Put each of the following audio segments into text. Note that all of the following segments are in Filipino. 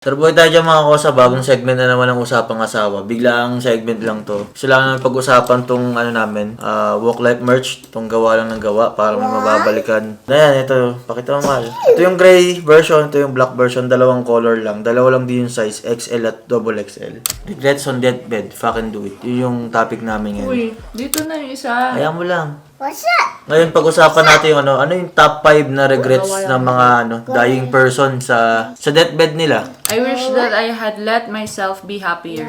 Sarboy tayo dyan mga kosa, bagong segment na naman ng Usapang Asawa. Biglaang segment lang to. Sila naman pag-usapan tong namin, work-life merch, tong gawa lang ng gawa para may mababalikan. Ayan, ito, pakita mo mahal. Ito yung gray version, ito yung black version, dalawang color lang. Dalawa lang din yung size, XL at double XL. Regrets on deathbed, fucking do it. Yun yung topic namin ngayon. Uy, dito na yung isa. Ayan mo lang. What's up? Ngayon pag-usapan natin yung ano yung top 5 na regrets ng mga dying person sa deathbed nila. I wish that I had let myself be happier.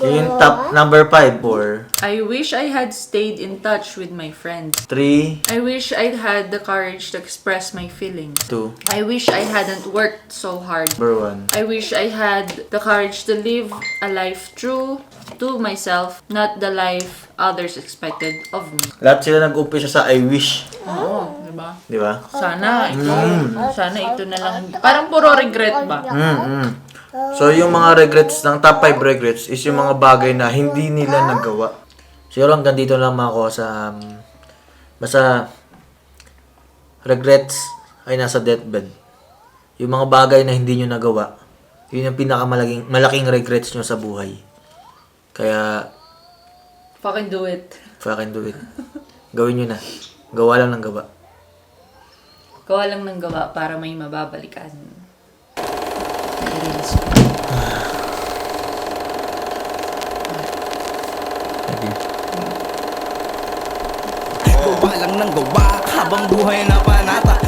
Yung top number 5 or I wish I had stayed in touch with my friends. 3, I wish I'd had the courage to express my feelings. 2, I wish I hadn't worked so hard. number 1. I wish I had the courage to live a life true to myself, not the life others expected of me. Lahat sila nag-umpisa sa I wish. Oo, diba? Di ba? Sana ito na lang. Parang puro regret ba? So, yung mga regrets ng top 5 regrets is yung mga bagay na hindi nila nagawa. Siguro hanggang dito lang mga ko sa basta regrets ay nasa deathbed. Yung mga bagay na hindi nyo nagawa, yun yung malaking regrets nyo sa buhay. Kaya, Fucking do it. fucking do it. Gawin nyo na. Gawa lang ng gawa. Gawa lang ng gawa para may mababalikan. I-release ko. Gawa lang ng gawa habang buhay na panata.